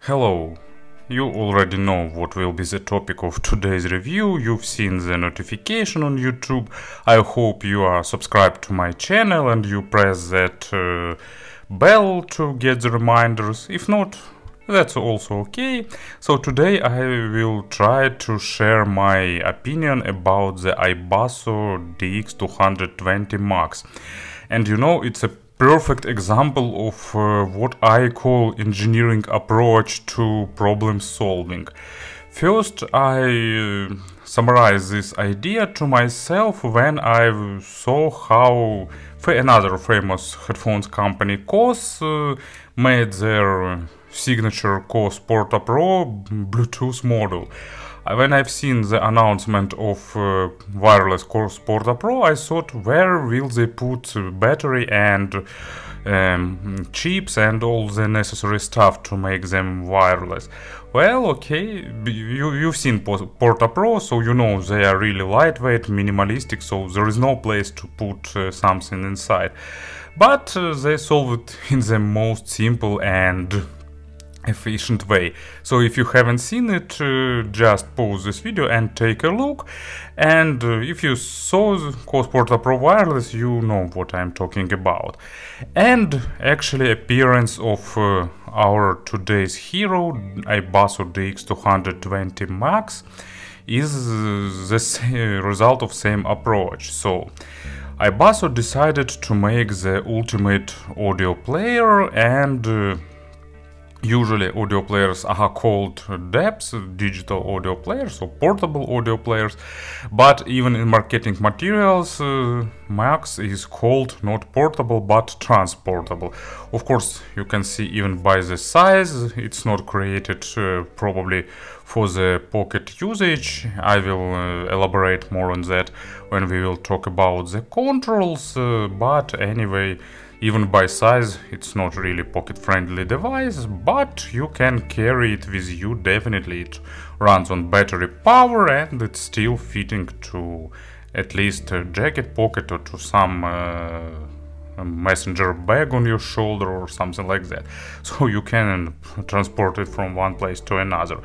Hello, you already know what will be the topic of today's review, you've seen the notification on YouTube, I hope you are subscribed to my channel and you press that bell to get the reminders, if not, that's also okay. So today I will try to share my opinion about the iBasso DX220 Max. And you know, it's a perfect example of what I call engineering approach to problem solving. First, I summarize this idea to myself when I saw how another famous headphones company, KOS, made their signature KOS Porta.Pro Bluetooth model. When I've seen the announcement of wireless KOS Porta.Pro, I thought, where will they put battery and chips and all the necessary stuff to make them wireless? Well, okay, you've seen Porta.Pro, so you know they are really lightweight, minimalistic, so there is no place to put something inside. But they solve it in the most simple and efficient way. So if you haven't seen it, just pause this video and take a look, and if you saw the KOS Porta.Pro wireless, you know what I'm talking about. And actually appearance of our today's hero, iBasso DX220 Max, is the result of same approach. So iBasso decided to make the ultimate audio player, and usually audio players are called DAPs, digital audio players, or portable audio players, but even in marketing materials, Max is called not portable but transportable. Of course, you can see even by the size, it's not created probably for the pocket usage. I will elaborate more on that when we will talk about the controls, but anyway, even by size, it's not really pocket-friendly device, but you can carry it with you, definitely. It runs on battery power and it's still fitting to at least a jacket pocket or to some messenger bag on your shoulder or something like that. So you can transport it from one place to another.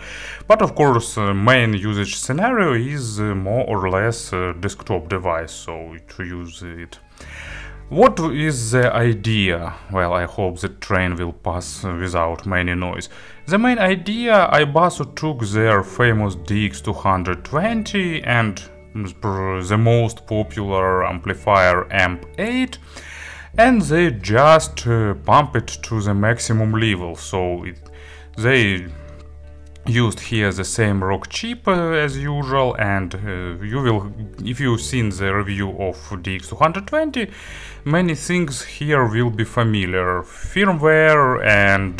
But of course, main usage scenario is more or less a desktop device, so to use it. What is the idea? Well, I hope the train will pass without many noise. The main idea, iBasso took their famous DX220 and the most popular amplifier Amp 8, and they just pump it to the maximum level. So they used here the same rock chip as usual, and you will, if you've seen the review of DX220, many things here will be familiar. Firmware and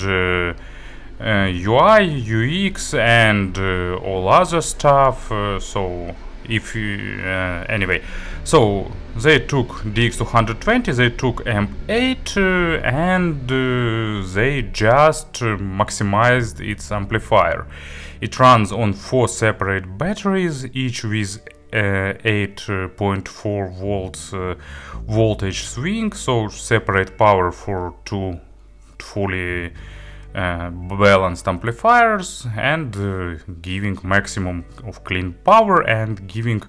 UI, UX and all other stuff, so if you, anyway, so they took DX220, they took Amp 8 and they just maximized its amplifier. It runs on 4 separate batteries, each with 8.4 volts voltage swing, so separate power for 2 fully balanced amplifiers, and giving maximum of clean power and giving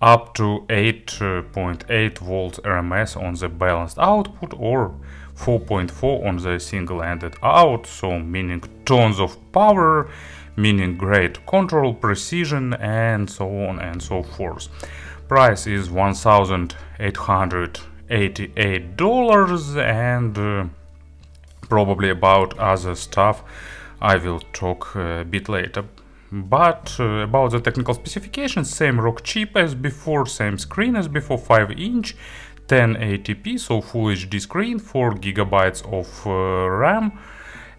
up to 8.8 volts RMS on the balanced output, or 4.4 on the single-ended out, so meaning tons of power, meaning great control, precision, and so on and so forth. Price is $1,888, and probably about other stuff I will talk a bit later. But about the technical specifications, same rock chip as before, same screen as before, 5-inch, 1080p, so Full HD screen, 4 GB of RAM,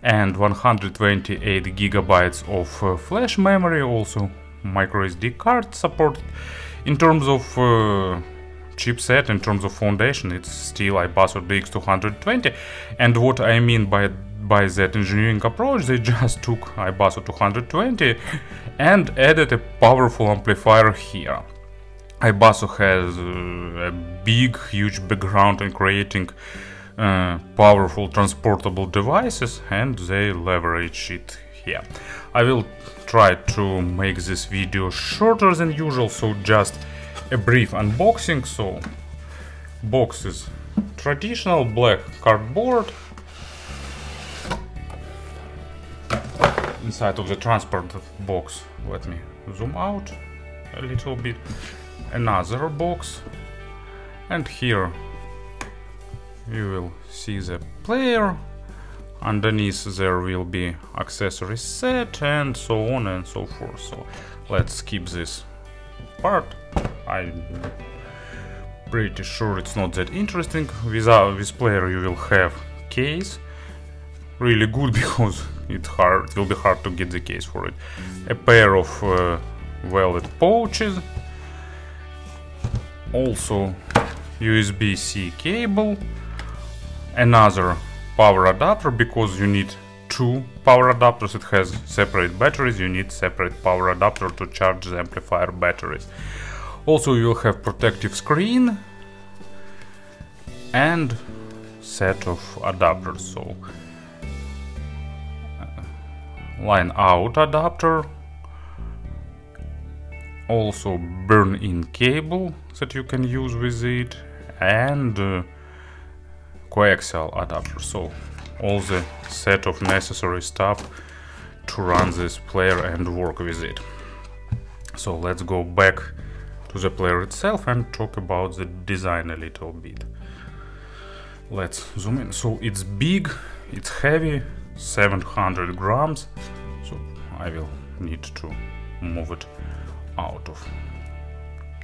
and 128 GB of flash memory, also microSD card support. In terms of chipset, in terms of foundation, it's still iBasso DX220, and what I mean by that engineering approach, they just took iBasso 220 and added a powerful amplifier here. iBasso has a huge background in creating powerful transportable devices, and they leverage it here. I will try to make this video shorter than usual, so just a brief unboxing. So box is traditional black cardboard. Inside of the transport box, let me zoom out a little bit, another box, and here you will see the player. Underneath there will be accessory set and so on and so forth. So let's skip this part. I'm pretty sure it's not that interesting. Without this player you will have case. Really good because it will be hard to get the case for it. A pair of velvet pouches. Also USB-C cable. Another power adapter, because you need two power adapters. It has separate batteries. You need separate power adapter to charge the amplifier batteries. Also you will have protective screen and set of adapters. So line out adapter, also burn-in cable that you can use with it, and coaxial adapter. So all the set of necessary stuff to run this player and work with it. So let's go back to the player itself and talk about the design a little bit. Let's zoom in. So it's big, it's heavy, 700 grams, so I will need to move it out of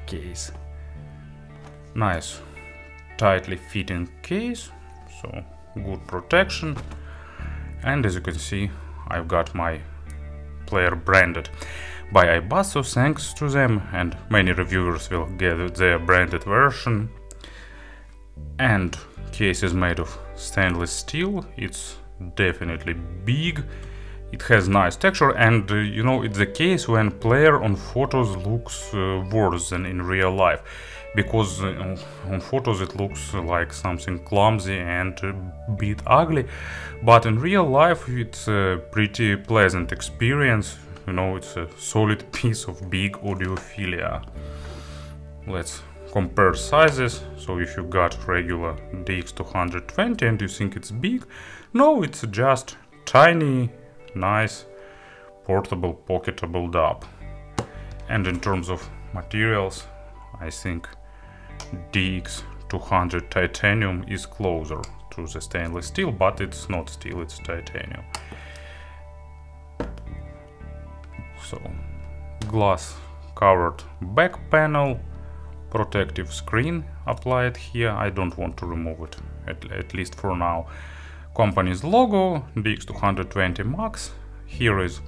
case. Nice tightly fitting case, so good protection. And as you can see, I've got my player branded by iBasso, thanks to them, and many reviewers will get their branded version. And case is made of stainless steel. It's definitely big, it has nice texture, and you know, it's the case when player on photos looks worse than in real life, because on photos it looks like something clumsy and a bit ugly, but in real life it's a pretty pleasant experience. You know, it's a solid piece of big audiophilia. Let's compare sizes. So if you got regular DX220 and you think it's big, no, it's just tiny, nice, portable, pocketable DAB. And in terms of materials, I think DX200 titanium is closer to the stainless steel, but it's not steel, it's titanium. So glass covered back panel, protective screen applied here. I don't want to remove it, at least for now. Company's logo, DX220 Max. Here is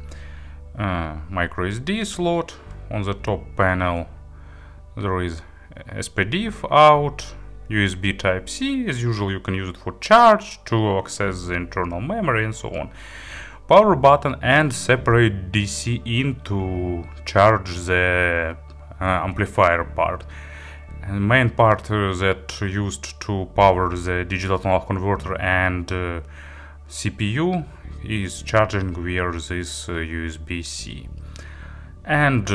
micro SD slot. On the top panel there is SPDIF out, USB Type-C. As usual, you can use it for charge, to access the internal memory and so on. Power button and separate DC in to charge the amplifier part. And main part that used to power the digital to analog converter and CPU is charging via this USB-C. And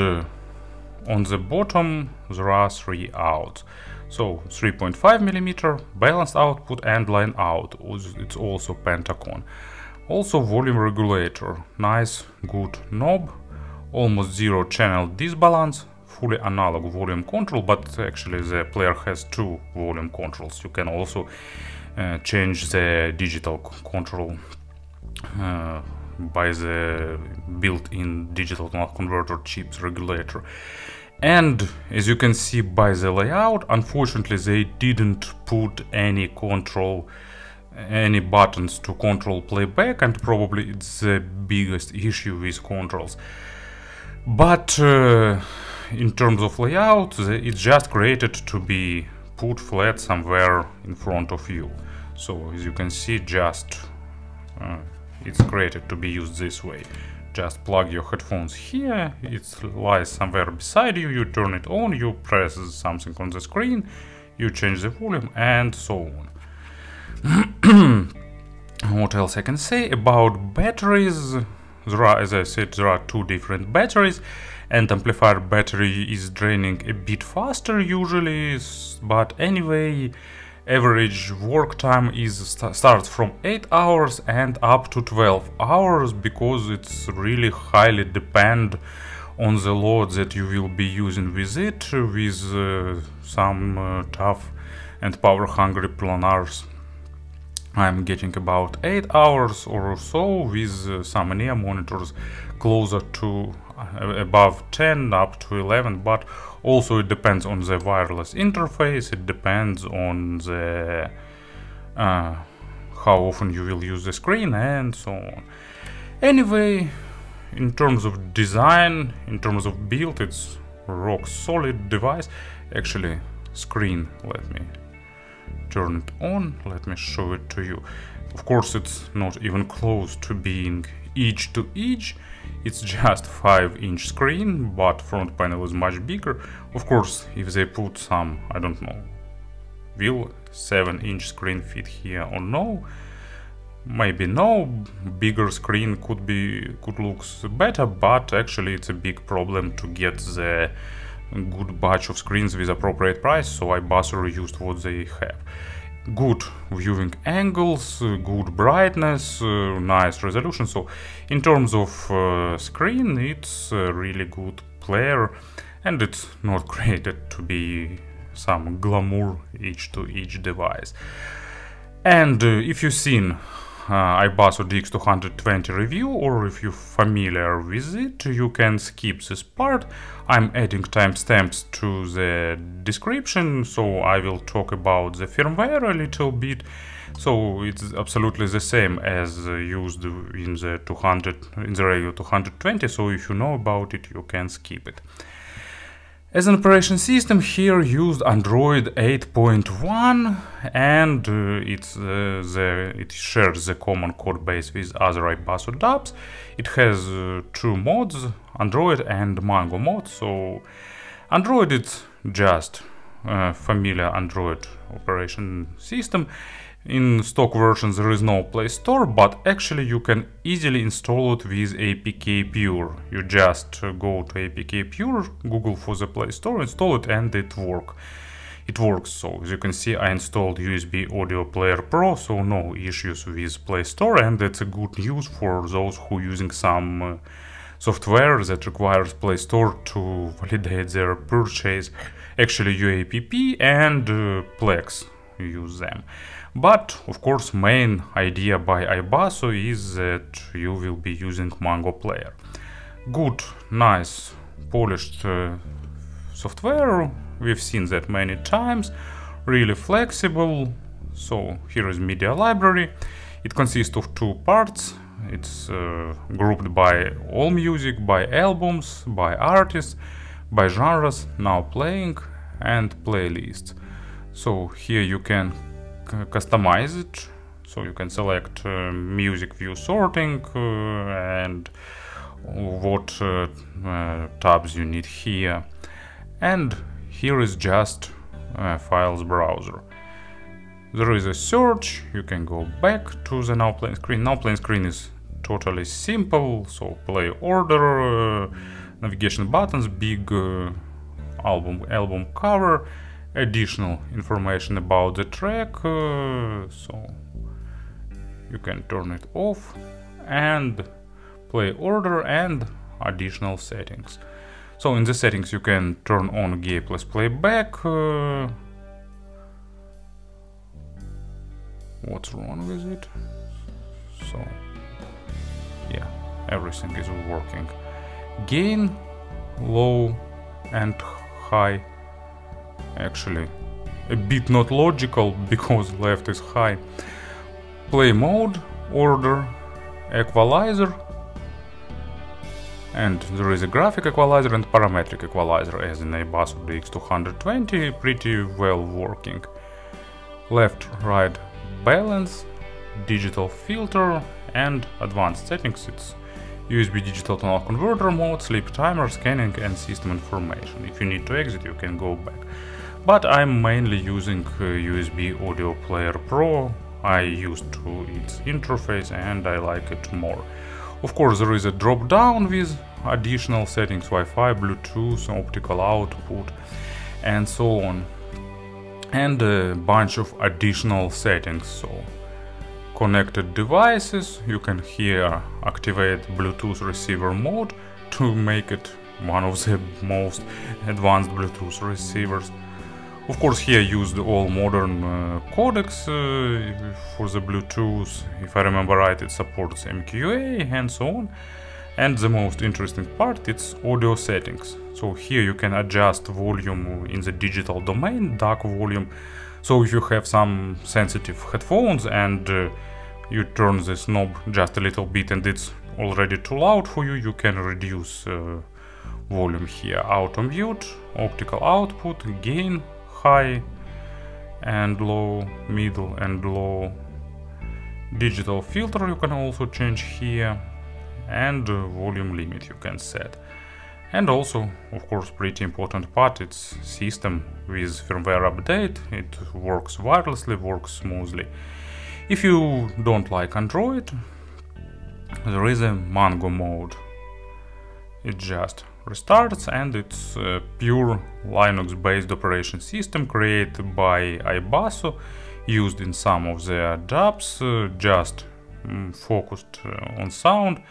on the bottom there are three outs. So 3.5mm balanced output and line out. It's also Pentacon. Also volume regulator. Nice, good knob. Almost zero channel disbalance. Fully analog volume control, but actually the player has two volume controls. You can also change the digital control by the built-in digital to analog converter chips regulator. And as you can see by the layout, unfortunately they didn't put any buttons to control playback, and probably it's the biggest issue with controls. But in terms of layout, it's just created to be put flat somewhere in front of you. So as you can see, just it's created to be used this way. Just plug your headphones here, it lies somewhere beside you, you turn it on, you press something on the screen, you change the volume, and so on. What else I can say about batteries? as I said, there are two different batteries, and amplifier battery is draining a bit faster usually, but anyway, average work time starts from 8 hours and up to 12 hours, because it's really highly depend on the load that you will be using with it, with some tough and power hungry planars. I'm getting about 8 hours or so, with some NEA monitors closer to above 10 up to 11, but also it depends on the wireless interface, it depends on the how often you will use the screen and so on. Anyway, in terms of design, in terms of build, it's rock solid device. Actually, screen, let me turn it on, let me show it to you. Of course, it's not even close to being edge to edge, it's just 5-inch screen, but front panel is much bigger. Of course, if they put some, I don't know, will 7-inch screen fit here or no? Maybe no, bigger screen could look better, but actually it's a big problem to get the good batch of screens with appropriate price, so iBasso reused what they have. Good viewing angles, good brightness, nice resolution, so in terms of screen it's a really good player, and it's not created to be some glamour edge-to-edge device. And if you've seen iBasso DX220 review, or if you're familiar with it, you can skip this part. I'm adding timestamps to the description, so I will talk about the firmware a little bit. So it's absolutely the same as used in the regular 220, so if you know about it, you can skip it. As an operation system, here used Android 8.1, and it shares the common code base with other iBasso dApps. It has two mods, Android and Mango mode. So Android, it's just a familiar Android operation system. In stock versions there is no Play Store, but actually you can easily install it with APK Pure. You just go to APK Pure, Google for the Play Store, install it, and it works. So as you can see, I installed USB Audio Player Pro, so no issues with Play Store, and that's a good news for those who are using some software that requires Play Store to validate their purchase. Actually UAPP and Plex use them. But of course, main idea by iBasso is that you will be using Mango Player. Good, nice, polished software. We've seen that many times. Really flexible. So here is media library. It consists of two parts. It's grouped by all music, by albums, by artists, by genres, now playing, and playlists. So here you can customize it, so you can select music view sorting and what tabs you need here, and here is just files browser. There is a search, you can go back to the now playing screen. Now playing screen is totally simple, so play order, navigation buttons, big album cover, additional information about the track, so you can turn it off, and play order and additional settings. So in the settings you can turn on gapless playback. What's wrong with it? So yeah, everything is working. Gain, low and high. Actually a bit not logical, because left is high. Play mode, order, equalizer, and there is a graphic equalizer and parametric equalizer as in iBasso DX220, pretty well working. Left, right balance, digital filter, and advanced settings. It's USB digital tonal converter mode, sleep timer, scanning, and system information. If you need to exit, you can go back. But I'm mainly using USB Audio Player Pro. I used to its interface and I like it more. Of course, there is a drop down with additional settings, Wi-Fi, Bluetooth, optical output, and so on, and a bunch of additional settings. So connected devices, you can here activate Bluetooth receiver mode to make it one of the most advanced Bluetooth receivers. Of course, here used all modern codecs for the Bluetooth. If I remember right, it supports MQA and so on. And the most interesting part, it's audio settings. So here you can adjust volume in the digital domain, DAC volume. So if you have some sensitive headphones and you turn this knob just a little bit and it's already too loud for you, you can reduce volume here. Auto mute, optical output, gain, high and low, middle and low. Digital filter you can also change here, and volume limit you can set. And also, of course, pretty important part, it's system with firmware update. It works wirelessly, works smoothly. If you don't like Android, there is a Mango mode. It just restarts, and it's a pure Linux-based operation system created by iBasso, used in some of their dubs, just focused on sound.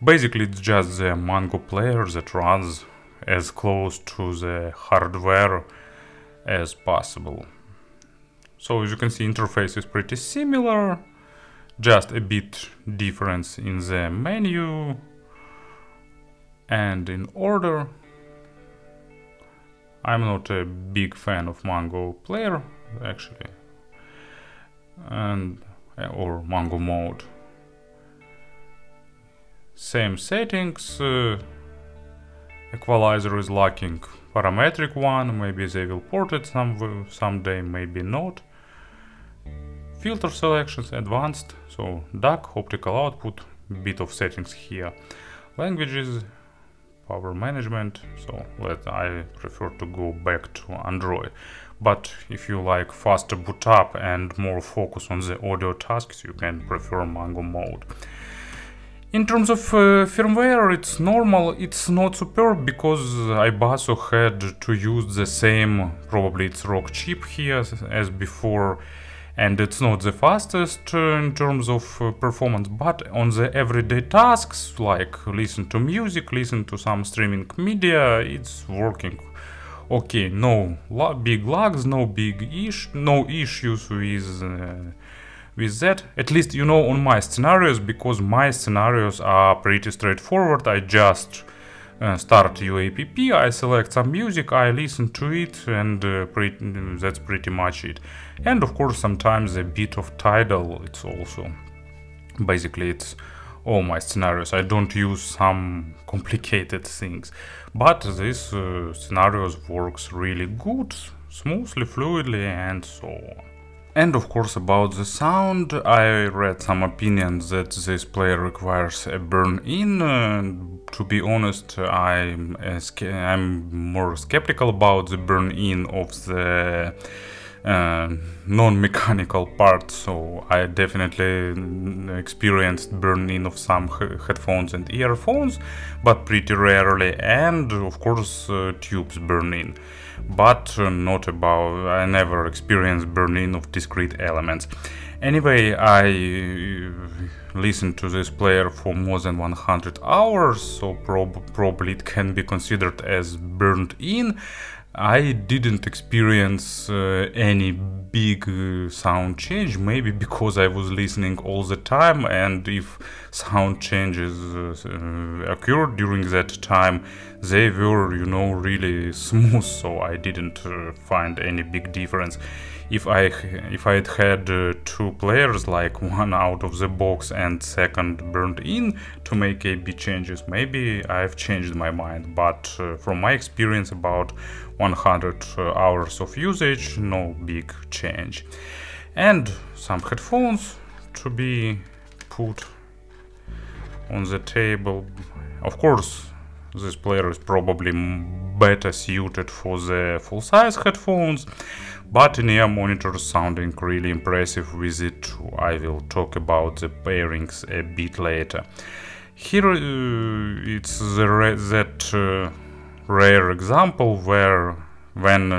Basically, it's just the Mango player that runs as close to the hardware as possible. So as you can see, interface is pretty similar, just a bit difference in the menu and in order. I'm not a big fan of Mango player actually, or Mango mode. Same settings, equalizer is lacking parametric one, maybe they will port it someday, maybe not. Filter selections, advanced, so DAC, optical output, bit of settings here. Languages, power management, so I prefer to go back to Android. But if you like faster boot up and more focus on the audio tasks, you can prefer Mango mode. In terms of firmware, it's normal, it's not superb because iBasso had to use the same, probably it's rock chip here as before, and it's not the fastest in terms of performance, but on the everyday tasks, like listen to music, listen to some streaming media, it's working okay. No big lags, no issues with that, at least, you know, on my scenarios, because my scenarios are pretty straightforward. I just start UAPP, I select some music, I listen to it, and that's pretty much it. And of course sometimes a bit of Tidal, it's also, basically it's all my scenarios. I don't use some complicated things, but this scenarios works really good, smoothly, fluidly, and so on. And of course about the sound, I read some opinions that this player requires a burn-in. To be honest, I'm more skeptical about the burn-in of the non-mechanical part, so I definitely experienced burn-in of some headphones and earphones, but pretty rarely, and of course tubes burn-in. But not about, I never experienced burn-in of discrete elements. Anyway, I listened to this player for more than 100 hours, so probably it can be considered as burnt in. I didn't experience any big sound change, maybe because I was listening all the time, and if sound changes occurred during that time, they were, you know, really smooth, so I didn't find any big difference. If I had two players, like one out of the box and second burnt in, to make AB changes, maybe I've changed my mind, but from my experience, about 100 hours of usage, no big change. And some headphones to be put on the table. Of course, this player is probably better suited for the full-size headphones, but in-ear monitors sounding really impressive with it too. I will talk about the pairings a bit later. Here it's that rare example where when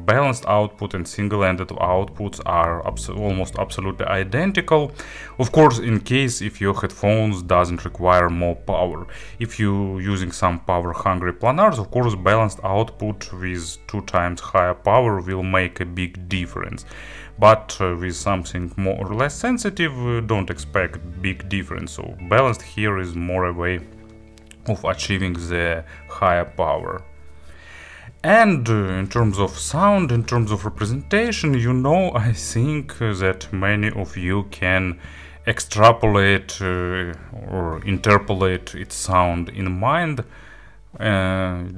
balanced output and single-ended outputs are almost absolutely identical. Of course, in case if your headphones doesn't require more power. If you're using some power-hungry planars, of course, balanced output with 2 times higher power will make a big difference. But with something more or less sensitive, don't expect big difference. So balanced here is more a way of achieving the higher power. And in terms of sound, in terms of representation, you know, I think that many of you can extrapolate or interpolate its sound in mind.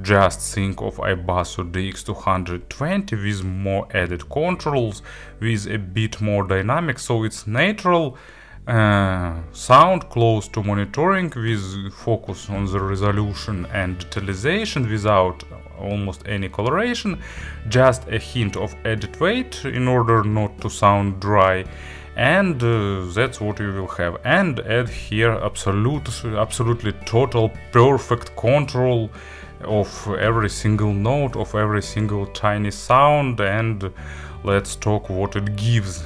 Just think of iBasso DX220 with more added controls, with a bit more dynamic, so it's natural sound close to monitoring with focus on the resolution and detalization without almost any coloration, just a hint of added weight in order not to sound dry, and that's what you will have. And add here absolutely total perfect control of every single note, of every single tiny sound, and let's talk what it gives.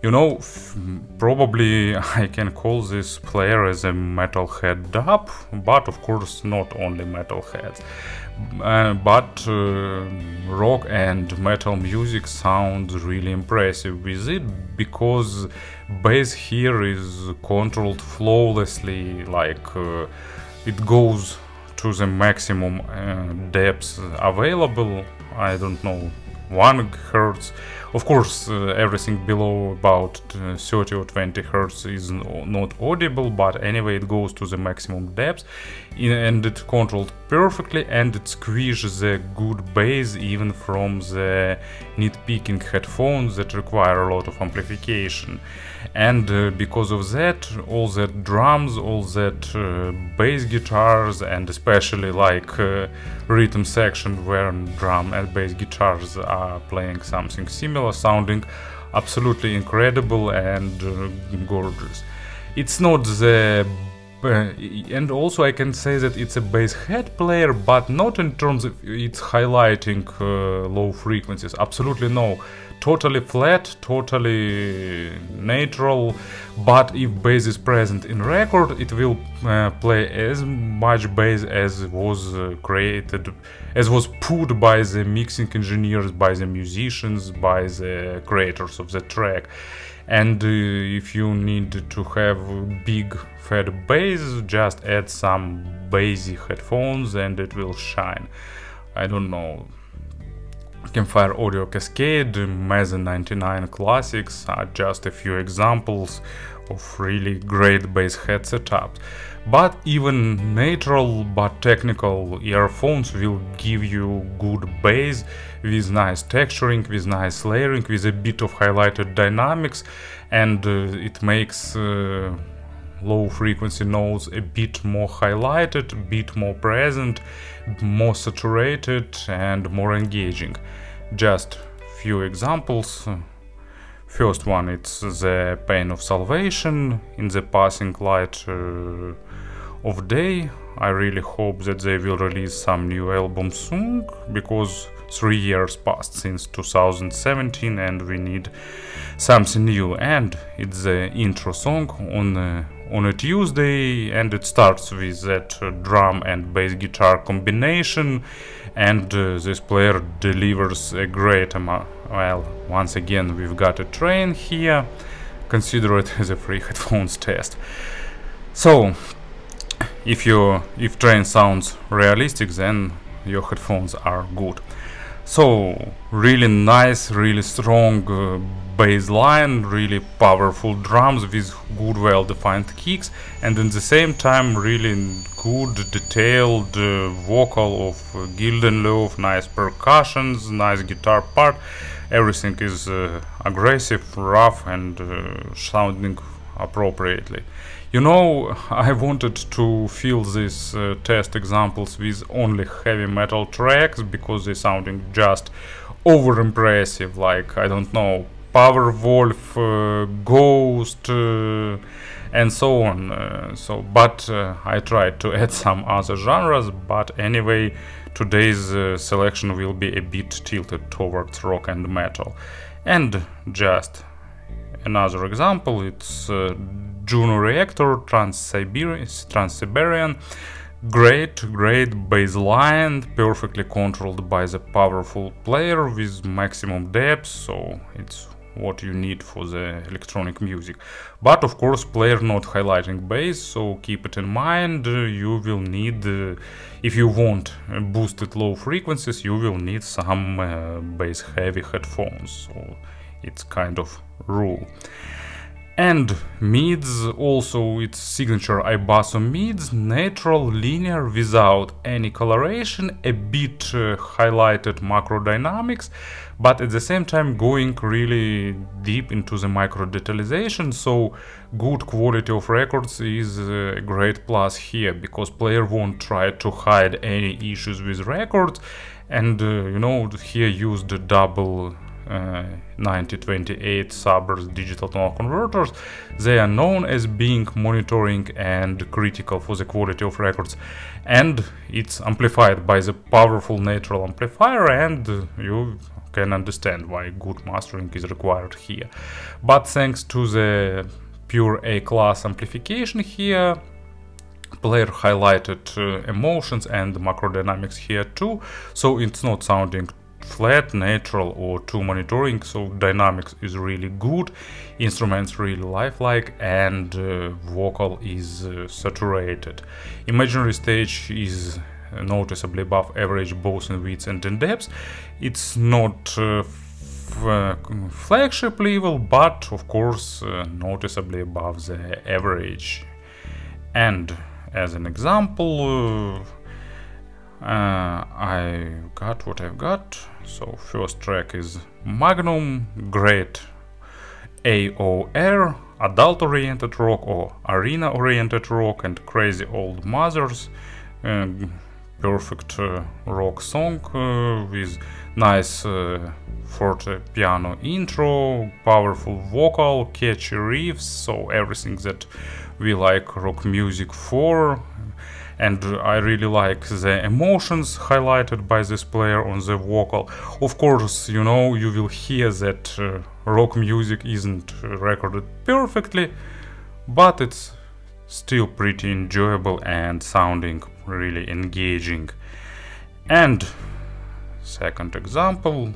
You know, probably I can call this player as a metalhead dub, but of course not only metalheads. But rock and metal music sounds really impressive with it, because bass here is controlled flawlessly, like it goes to the maximum depths available, I don't know, 1 Hz. Of course, everything below about 30 or 20 Hz is not audible, but anyway, it goes to the maximum depth, and it's controlled perfectly, and it squeezes the good bass even from the nitpicking headphones that require a lot of amplification. And because of that, all that drums, all that bass guitars, and especially like rhythm section where drum and bass guitars are playing something similar, sounding absolutely incredible and gorgeous. It's not the and also I can say that it's a bass head player, but not in terms of it's highlighting low frequencies. Absolutely no. Totally flat, totally natural, but if bass is present in record, it will play as much bass as was created, as was put by the mixing engineers, by the musicians, by the creators of the track. And if you need to have big fat bass, just add some bassy headphones and it will shine. I don't know. Campfire Audio Cascade, Maiden 99 Classics are just a few examples of really great bass head setups. But even natural but technical earphones will give you good bass with nice texturing, with nice layering, with a bit of highlighted dynamics, and it makes low frequency notes a bit more highlighted, a bit more present, more saturated and more engaging. Just few examples. First one, it's the Pain of Salvation in the passing light of day. I really hope that they will release some new album soon, because 3 years passed since 2017 and we need something new. And it's the intro song on a Tuesday, and it starts with that drum and bass guitar combination, and this player delivers a great amount. Well, once again we've got a train here, consider it as a free headphones test. So if train sounds realistic, then your headphones are good. So really nice, really strong bass line, really powerful drums with good well-defined kicks, and at the same time really good detailed vocal of Gildenlöw, nice percussions, nice guitar part. Everything is aggressive, rough, and sounding appropriately. You know, I wanted to fill these test examples with only heavy metal tracks because they're sounding just over impressive, like, I don't know, Power Wolf, Ghost, and so on. But I tried to add some other genres, but anyway, today's selection will be a bit tilted towards rock and metal. And just another example, it's Juno Reactor, Trans-Siberian. Great bass line, perfectly controlled by the powerful player with maximum depth, so it's what you need for the electronic music. But of course, player not highlighting bass, so keep it in mind. You will need, if you want boosted low frequencies, you will need some bass heavy headphones, so it's kind of rule. And mids, also its signature iBasso mids, natural, linear, without any coloration, a bit highlighted macro dynamics, but at the same time going really deep into the micro detalization, so good quality of records is a great plus here, because player won't try to hide any issues with records, and you know, here used the double 9028 Subbers digital tonal converters. They are known as being monitoring and critical for the quality of records, and it's amplified by the powerful natural amplifier, and you can understand why good mastering is required here. But thanks to the pure A-class amplification here, player highlighted emotions and macro dynamics here too, so it's not sounding flat, natural or too monitoring, so dynamics is really good, instruments really lifelike, and vocal is saturated. Imaginary stage is noticeably above average both in width and in depth. It's not flagship level, but of course noticeably above the average. And as an example, I got what I've got. So first track is Magnum, great AOR, adult oriented rock or arena oriented rock, and Crazy Old Mothers, perfect rock song with nice forte piano intro, powerful vocal, catchy riffs, so everything that we like rock music for. And I really like the emotions highlighted by this player on the vocal. Of course, you know, you will hear that rock music isn't recorded perfectly, but it's still pretty enjoyable and sounding really engaging. And second example,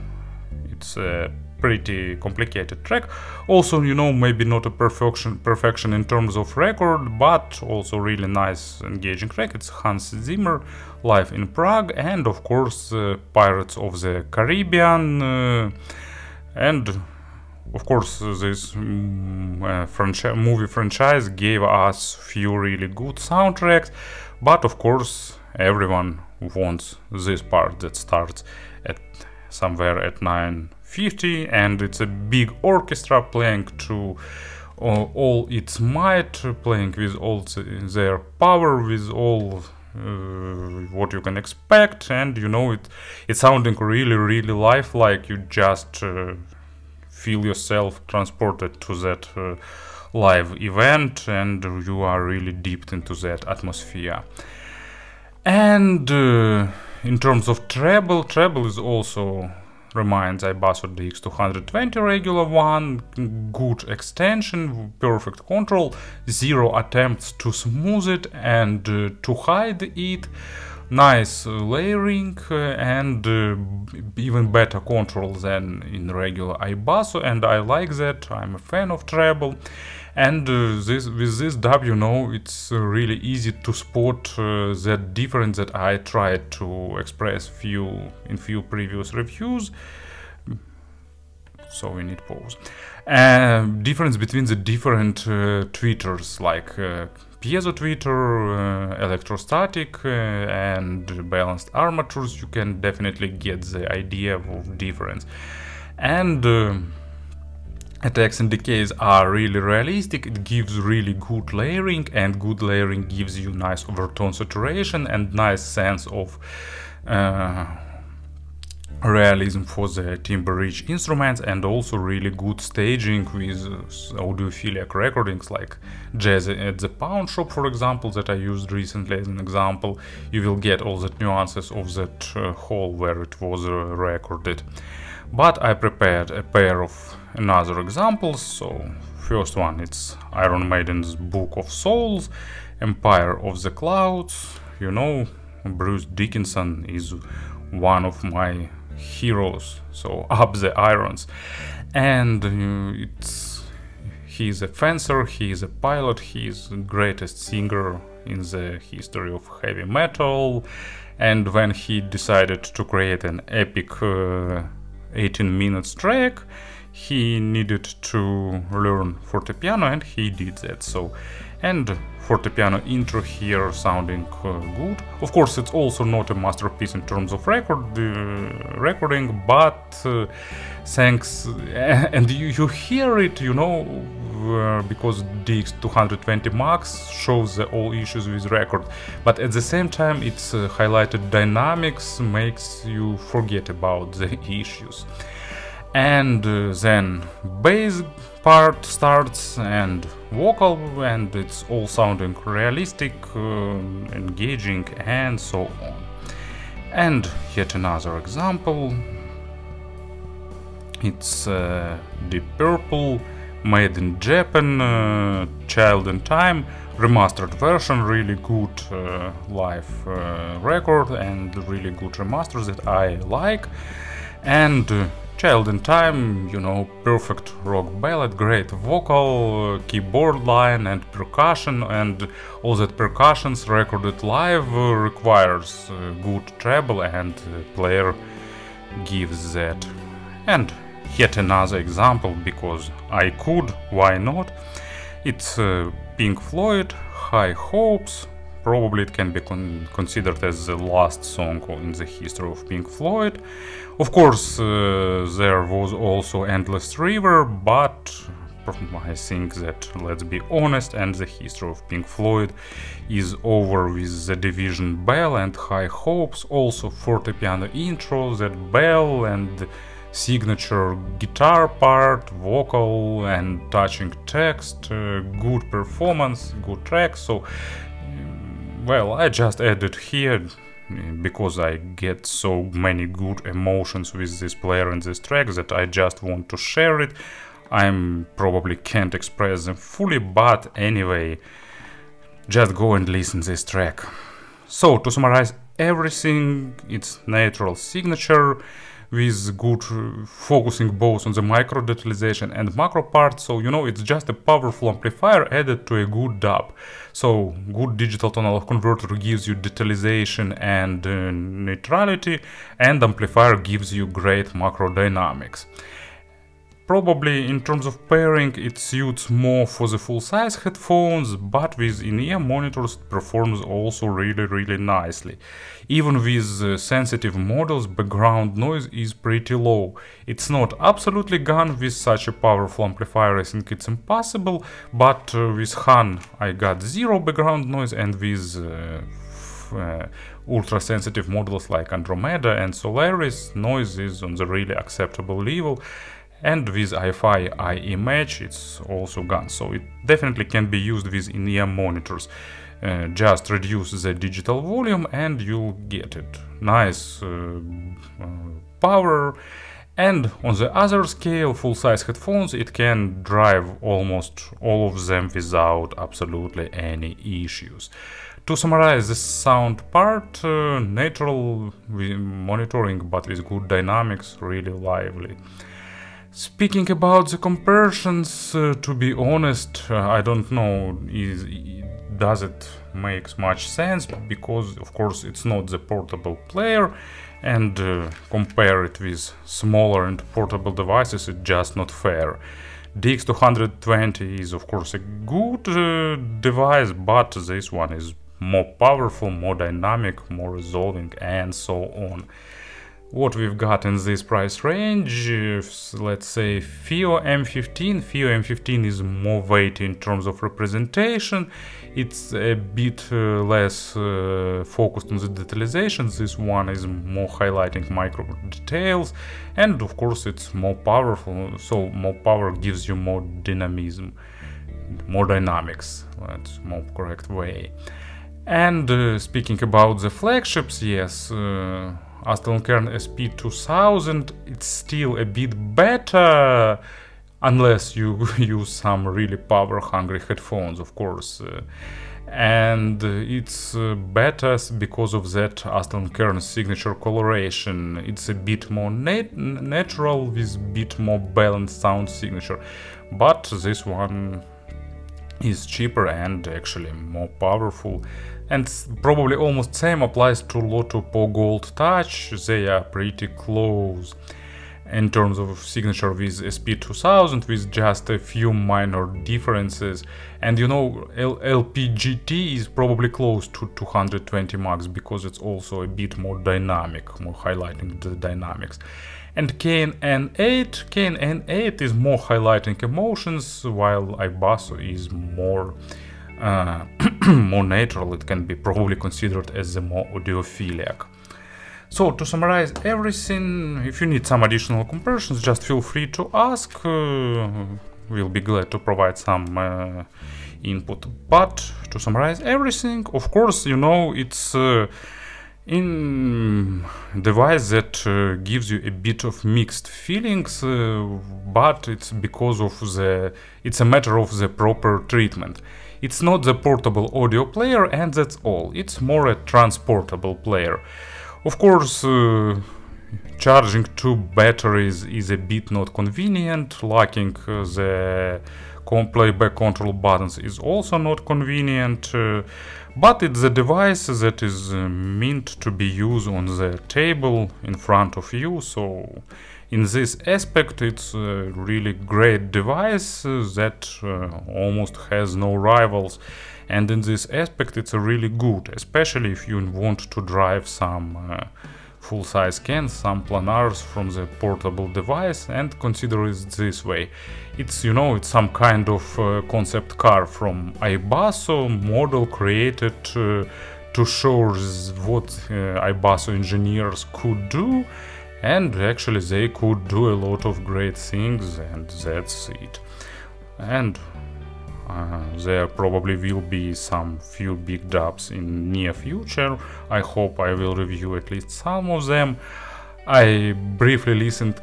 it's a pretty complicated track, also, you know, maybe not a perfection in terms of record, but also really nice engaging track. It's Hans Zimmer, live in Prague, and of course Pirates of the Caribbean, and of course this movie franchise gave us few really good soundtracks, but of course everyone wants this part that starts at somewhere at 9:50, and it's a big orchestra playing to all its might, playing with all their power, with all what you can expect, and you know, it's sounding really lifelike. You just feel yourself transported to that live event, and you are really deep into that atmosphere. And in terms of treble is also reminds iBasso DX220 regular one, good extension, perfect control, zero attempts to smooth it and to hide it, nice layering, and even better control than in regular iBasso, and I like that. I'm a fan of treble. And with this dub, you know, it's really easy to spot that difference that I tried to express in few previous reviews. So we need pause. Difference between the different tweeters, like piezo tweeter, electrostatic, and balanced armatures. You can definitely get the idea of difference. And attacks and decays are really realistic. It gives really good layering, and good layering gives you nice overtone saturation and nice sense of realism for the timbre-rich instruments, and also really good staging with audiophilic recordings like Jazz at the Pawn Shop, for example, that I used recently as an example. You will get all the nuances of that hall where it was recorded. But I prepared a pair of another examples. So first one, it's Iron Maiden's Book of Souls, Empire of the Clouds. You know, Bruce Dickinson is one of my heroes, so up the irons. And he's a fencer, he's a pilot, he's the greatest singer in the history of heavy metal. And when he decided to create an epic 18 minutes track, he needed to learn fortepiano, and he did that. So, and fortepiano intro here sounding good. Of course, it's also not a masterpiece in terms of recording, but thanks, and you hear it, you know, because DX220 Max shows all issues with record, but at the same time it's highlighted dynamics, makes you forget about the issues. And then bass part starts and vocal, and it's all sounding realistic, engaging, and so on. And yet another example, it's Deep Purple, made in Japan, Child in Time, remastered version, really good live record and really good remasters that I like. And Child in Time, you know, perfect rock ballad, great vocal, keyboard line and percussion, and all that percussions recorded live requires good treble, and player gives that. And yet another example, because I could, why not? It's Pink Floyd, High Hopes. Probably it can be considered as the last song in the history of Pink Floyd. Of course, there was also Endless River, but I think that, let's be honest, and the history of Pink Floyd is over with the Division Bell and High Hopes. Also fortepiano intro, that bell and signature guitar part, vocal and touching text, good performance, good track. So well, I just added here because I get so many good emotions with this player and this track that I just want to share it. I probably can't express them fully, but anyway, just go and listen this track. So to summarize everything, it's natural signature with good focusing both on the micro detalization and macro part. So, you know, it's just a powerful amplifier added to a good dub. So, good digital tonal converter gives you detalization and neutrality, and amplifier gives you great macro dynamics. Probably in terms of pairing it suits more for the full-size headphones, but with in-ear monitors it performs also really nicely. Even with sensitive models, background noise is pretty low. It's not absolutely gone with such a powerful amplifier, I think it's impossible, but with Han I got zero background noise, and with ultra-sensitive models like Andromeda and Solaris, noise is on the really acceptable level. And with iFi iMatch it's also gone, so it definitely can be used with in-ear monitors. Just reduce the digital volume and you'll get it. Nice power. And on the other scale, full-size headphones, it can drive almost all of them without absolutely any issues. To summarize the sound part, natural monitoring but with good dynamics, really lively. Speaking about the comparisons, to be honest, I don't know, does it make much sense, because of course it's not the portable player, and compare it with smaller and portable devices, it's just not fair. DX220 is of course a good device, but this one is more powerful, more dynamic, more resolving, and so on. what we've got in this price range, let's say FIO M15. FIO M15 is more weighty in terms of representation. It's a bit less focused on the detailization. This one is more highlighting micro details, and of course it's more powerful, so more power gives you more dynamism, more dynamics. That's more correct way. And speaking about the flagships, yes, Aston Kern SP2000, it's still a bit better, unless you use some really power-hungry headphones, of course. And it's better because of that Aston Kern signature coloration. It's a bit more natural with a bit more balanced sound signature. But this one is cheaper and actually more powerful. And probably almost same applies to Lotto Po Gold Touch. They are pretty close in terms of signature with SP2000, with just a few minor differences. And you know, LPGT is probably close to 220 Max because it's also a bit more dynamic, more highlighting the dynamics. And KN8 is more highlighting emotions, while iBasso is more more natural. It can be probably considered as the more audiophiliac. So to summarize everything, if you need some additional comparisons, just feel free to ask. We'll be glad to provide some input. But to summarize everything, of course, you know, it's in device that gives you a bit of mixed feelings, but it's because of it's a matter of the proper treatment. It's not the portable audio player, and that's all. It's more a transportable player. Of course, charging two batteries is a bit not convenient. Locking the playback control buttons is also not convenient. But it's a device that is meant to be used on the table in front of you, so in this aspect it's a really great device that almost has no rivals, and in this aspect it's a really good, especially if you want to drive some full-size cans, some planars from the portable device, and consider it this way. It's, you know, it's some kind of concept car from iBasso, model created to show what iBasso engineers could do, and actually they could do a lot of great things, and that's it. And there probably will be some few big dubs in near future. I hope I will review at least some of them. I briefly listened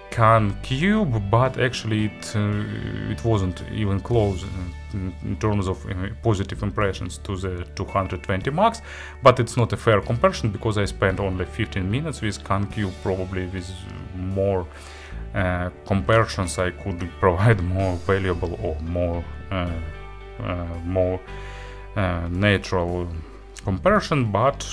Can Cube, but actually it wasn't even close in terms of positive impressions to the 220 Max, but it's not a fair comparison because I spent only 15 minutes with Can Cube. Probably with more comparisons I could provide more valuable or more natural comparison, but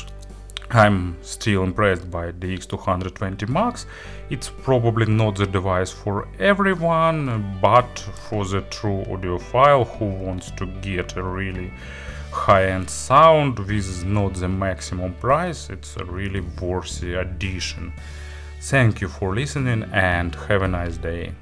I'm still impressed by the DX220 Max. It's probably not the device for everyone, but for the true audiophile who wants to get a really high-end sound with not the maximum price, it's a really worthy addition. Thank you for listening and have a nice day.